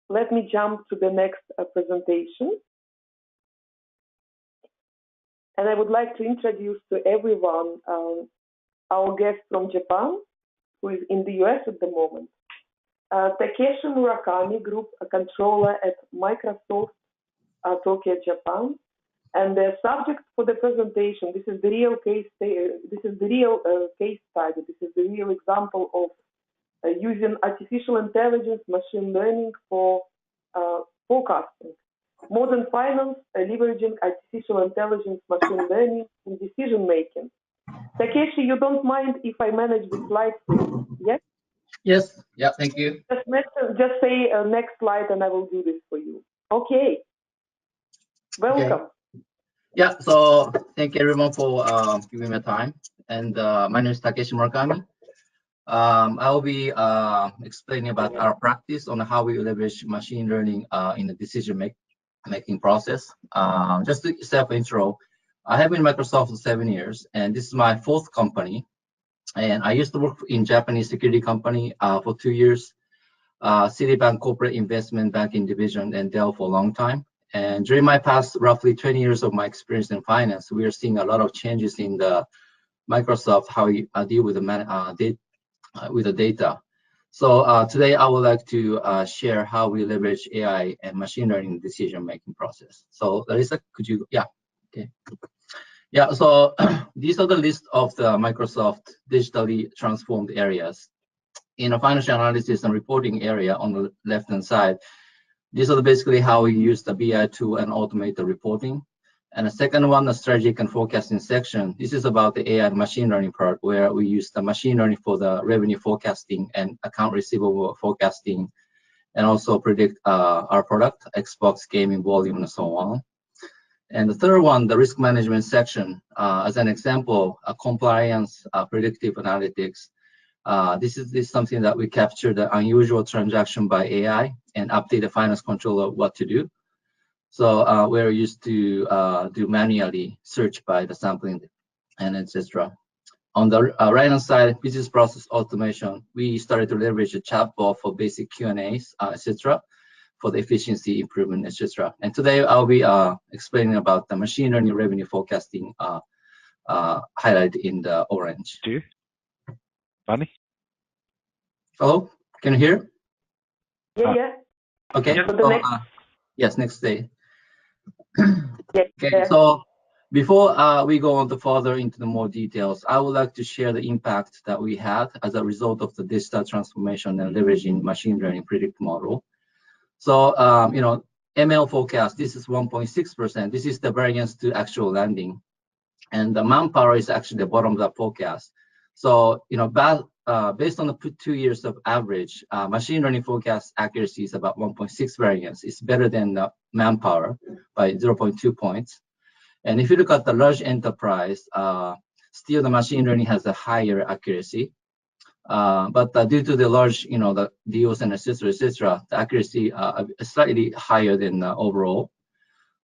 let me jump to the next presentation. And I would like to introduce to everyone our guest from Japan, who is in the US at the moment. Takeshi Murakami, Group Controller at Microsoft Tokyo, Japan. And the subject for the presentation, this is the real case study, this is the real example of using artificial intelligence, machine learning for forecasting. Modern finance, leveraging artificial intelligence, machine learning in decision making. Takeshi, you don't mind if I manage the slides, please? Yes? Yes, yeah, thank you. Just say next slide and I will do this for you. Okay. Welcome. Okay. Yeah, so thank you everyone for giving me time. And my name is Takeshi Murakami. I will be explaining about our practice on how we leverage machine learning in the decision-making process. Just to self-intro, I have been in Microsoft for 7 years, and this is my 4th company. And I used to work in Japanese security company for 2 years, Citibank Corporate Investment Banking Division, and Dell for a long time. And during my past roughly 20 years of my experience in finance, we are seeing a lot of changes in the Microsoft, how we deal with the data. So today I would like to share how we leverage AI and machine learning in the decision-making process. So Larissa, could you, yeah, okay. Yeah, so these are the list of the Microsoft digitally transformed areas. In a financial analysis and reporting area on the left-hand side, these are basically how we use the BI tool and automate the reporting. And the second one, the strategic and forecasting section. This is about the AI and machine learning part, where we use the machine learning for the revenue forecasting and account receivable forecasting, and also predict our product, Xbox gaming volume, and so on. And the third one, the risk management section. As an example, compliance, predictive analytics. This is something that we capture the unusual transaction by AI and update the finance controller what to do. So we're used to do manually search by the sampling and etc. On the right-hand side, business process automation, we started to leverage a chatbot for basic Q&As, etc. for the efficiency improvement, etc. And today I'll be explaining about the machine learning revenue forecasting highlighted in the orange. Bunny? Hello, can you hear? Yeah. Okay. Yeah. So, yes, next day. Okay, so before we go on further into the more details, I would like to share the impact that we had as a result of the digital transformation and leveraging machine learning predict model. So, you know, ML forecast, this is 1.6%. This is the variance to actual landing. And the manpower is actually the bottom of the forecast. So, you know, based on the 2 years of average, machine learning forecast accuracy is about 1.6 variance. It's better than the manpower by 0.2 points. And if you look at the large enterprise, still the machine learning has a higher accuracy. But due to the large, you know, the deals and etc., the accuracy is slightly higher than overall.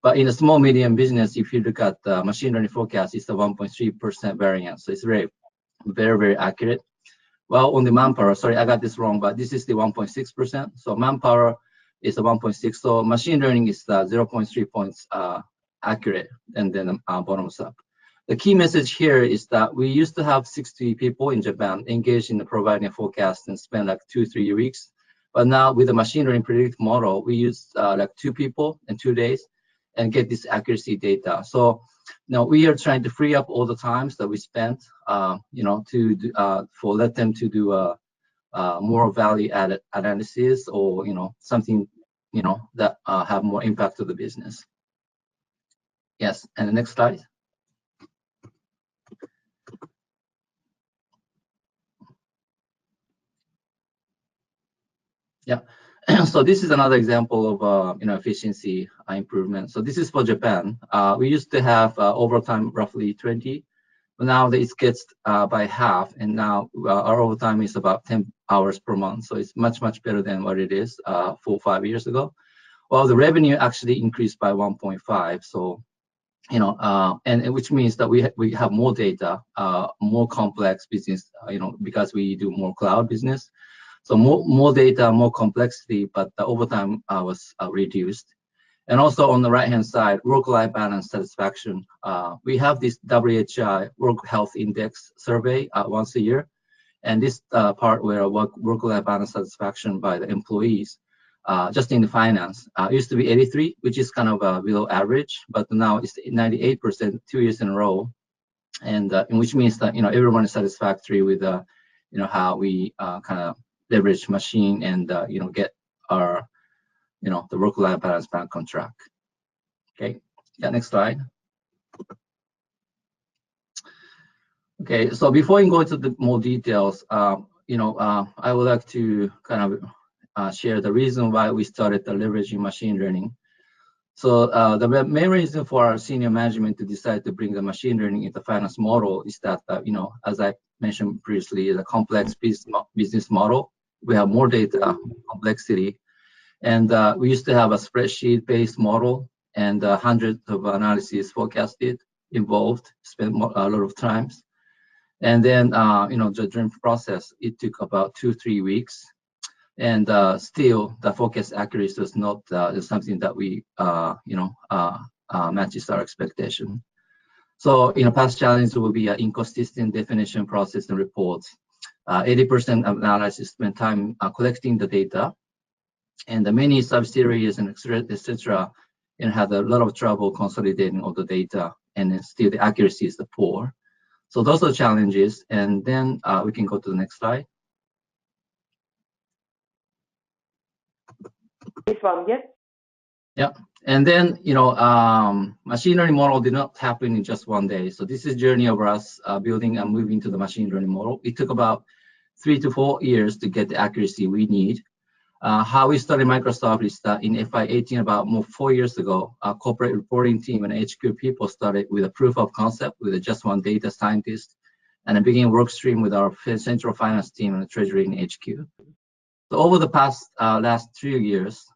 But in a small medium business, if you look at the machine learning forecast, it's a 1.3% variance. So it's very, very accurate. Well, on the manpower, sorry, I got this wrong, but this is the 1.6%. So manpower is a 1.6. So machine learning is 0.3 points accurate, and then bottoms up. The key message here is that we used to have 60 people in Japan engaged in the providing a forecast and spend like 2-3 weeks. But now with the machine learning predict model, we use like 2 people in 2 days and get this accuracy data. So now we are trying to free up all the times that we spent, you know, to do, let them to do more value-added analysis, or you know, something, you know, that have more impact to the business. Yes, and the next slide. Yeah. So this is another example of you know, efficiency improvement. So this is for Japan. We used to have overtime roughly 20, but now it gets by half, and now our overtime is about 10 hours per month. So it's much better than what it is 4 or 5 years ago. Well, the revenue actually increased by 1.5. So you know, and which means that we have more data, more complex business, you know, because we do more cloud business. So more data, more complexity, but the overtime was reduced. And also on the right-hand side, work-life balance satisfaction. We have this WHI Work Health Index survey once a year. And this part where work-life balance satisfaction by the employees, just in the finance, used to be 83, which is kind of below average, but now it's 98% 2 years in a row. And which means that, everyone is satisfactory with, how we kind of leverage machine and, get our, the work-life balance back on track. Okay, yeah, next slide. Okay, so before we go into the more details, I would like to kind of share the reason why we started the leveraging machine learning. So the main reason for our senior management to decide to bring the machine learning into finance model is that, as I mentioned previously, the complex business model, we have more data complexity. And we used to have a spreadsheet-based model and hundreds of analyses forecasted, involved, spent a lot of times. And then, during the process, it took about 2-3 weeks. And still, the forecast accuracy was not something that we, matches our expectation. So, past challenges will be inconsistent definition, process, and reports. 80% of analysis spent time collecting the data, and the many subsidiaries and etc. Had a lot of trouble consolidating all the data, and still the accuracy is poor. So those are the challenges, and then we can go to the next slide. This one, yes. Yeah, and then machine learning model did not happen in just one day. So this is journey of us building and moving to the machine learning model. It took about 3 to 4 years to get the accuracy we need. How we started Microsoft is that in FY18, about 4 years ago, our corporate reporting team and HQ people started with a proof of concept with just one data scientist, and a beginning work stream with our central finance team and the treasury in HQ. So over the last 3 years,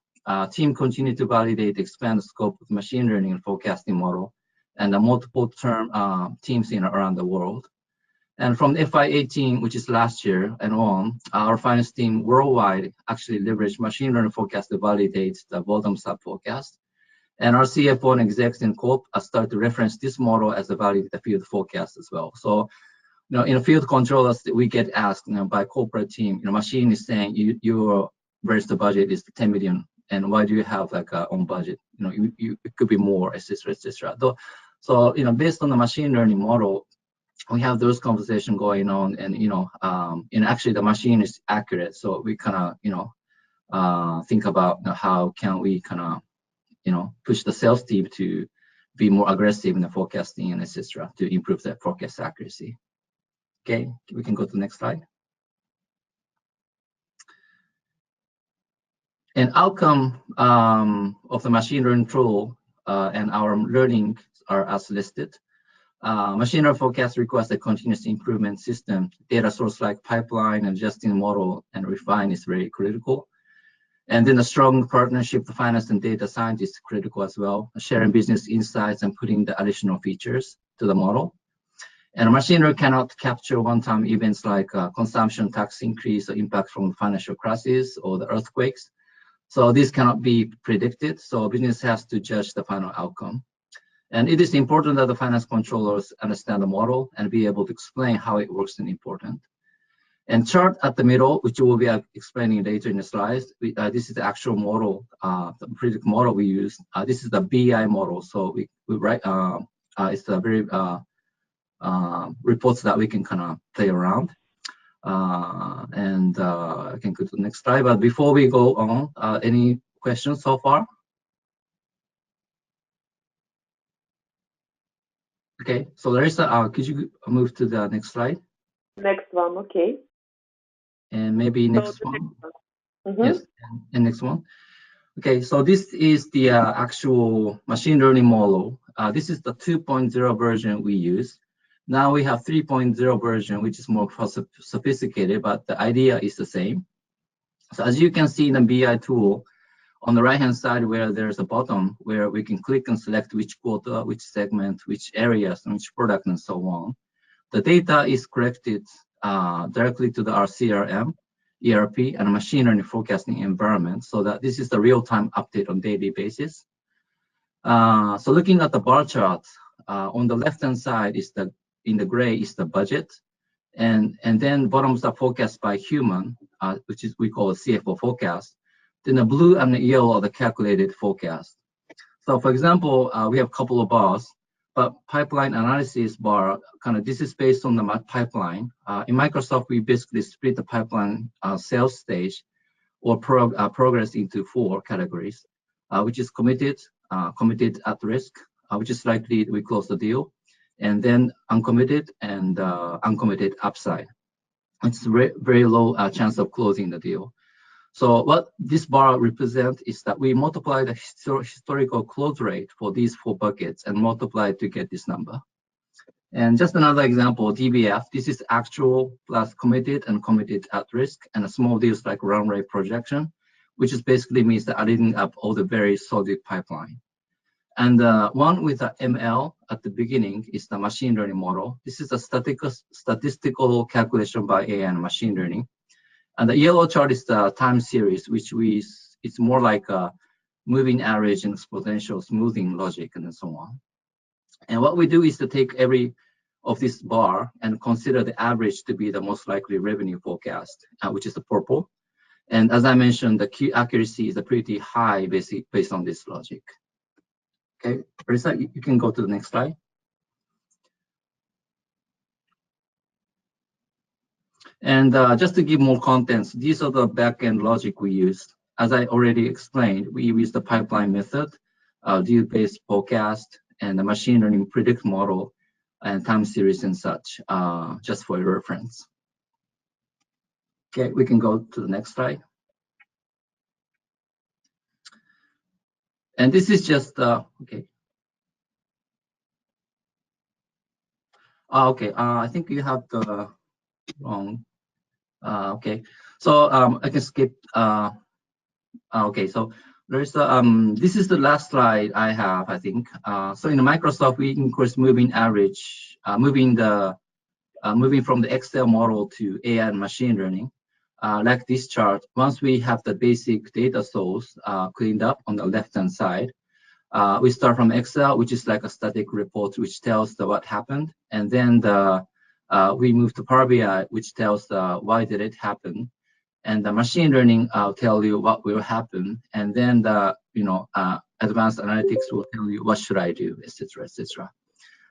team continued to validate, expand the scope of machine learning and forecasting model, and the multiple term teams around the world. And from FY18, which is last year and on, our finance team worldwide actually leveraged machine learning forecast to validate the bottom-up forecast. And our CFO and execs in Corp started to reference this model as a valid field forecast as well. So, in field controllers, we get asked by corporate team, machine is saying your where's the budget is 10 million, and why do you have like a own budget? It could be more, etc., etc. So, based on the machine learning model, we have those conversations going on, and actually the machine is accurate. So we kind of, think about how can we kind of, push the sales team to be more aggressive in the forecasting and etc. to improve the forecast accuracy. Okay, we can go to the next slide. An outcome of the machine learning tool and our learning are as listed. Machine learning forecast requires a continuous improvement system. Data source like pipeline, adjusting model, and refine is very critical. And then a strong partnership with finance and data scientists is critical as well. Sharing business insights and putting the additional features to the model. And machine learning cannot capture one-time events like consumption tax increase or impact from financial crisis or the earthquakes. So this cannot be predicted. So business has to judge the final outcome. And it is important that the finance controllers understand the model and be able to explain how it works and important. And chart at the middle, which we'll be explaining later in the slides, this is the actual model, the predict model we use. This is the BI model. So we write, it's the very reports that we can kind of play around. I can go to the next slide. But before we go on, any questions so far? Okay, so Larissa, could you move to the next slide? Next one, okay. And maybe next one. Mm-hmm. Yes, and next one. Okay, so this is the actual machine learning model. This is the 2.0 version we use. Now we have 3.0 version, which is more sophisticated, but the idea is the same. So as you can see in the BI tool, on the right-hand side where there's a button where we can click and select which quota, which segment, which areas, and which product, and so on. The data is corrected directly to our CRM, ERP, and machine learning forecasting environment, so that this is the real-time update on daily basis. So looking at the bar chart, on the left-hand side is in the gray is the budget, and then bottoms up forecast by human, which is we call a CFO forecast. Then the blue and the yellow are the calculated forecast. So for example, we have a couple of bars, but pipeline analysis bar, this is based on the pipeline. In Microsoft, we basically split the pipeline sales stage or progress into 4 categories, which is committed, committed at risk, which is likely we close the deal, and then uncommitted and uncommitted upside. It's very low chance of closing the deal. So what this bar represents is that we multiply the historical close rate for these 4 buckets and multiply to get this number. And just another example, DBF, this is actual plus committed and committed at risk, and a small deals like run rate projection, which is basically means that adding up all the very solid pipeline. And one with the ML at the beginning is the machine learning model. This is a statistical calculation by AI and machine learning. And the yellow chart is the time series, which it's more like a moving average and exponential smoothing logic and so on. And what we do is to take every of this bar and consider the average to be the most likely revenue forecast, which is the purple. And as I mentioned, the key accuracy is pretty high based on this logic. Okay, Marissa, you can go to the next slide. And just to give more contents, these are the back-end logic we used. As I already explained, we use the pipeline method, deal-based forecast, and the machine learning predict model, and time series and such, just for your reference. Okay, we can go to the next slide. And this is just, okay. Okay, I think you have the wrong. Okay, so I can skip. Okay, so there's this is the last slide I have, I think. So in Microsoft, we increase moving average, moving from the Excel model to AI and machine learning. Like this chart, once we have the basic data source cleaned up on the left-hand side, we start from Excel, which is like a static report, which tells what happened, and then we move to Power BI, which tells why did it happen, and the machine learning tell you what will happen, and then the advanced analytics will tell you what should I do, etc., etc.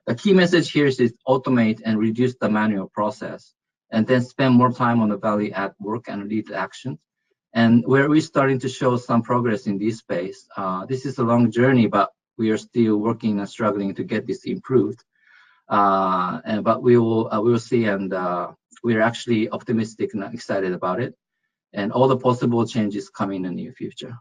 The key message here is automate and reduce the manual process, and then spend more time on the value add work and lead action. And where we're starting to show some progress in this space, this is a long journey, but we are still working and struggling to get this improved. But we will see, and we're actually optimistic and excited about it, and all the possible changes coming in the near future.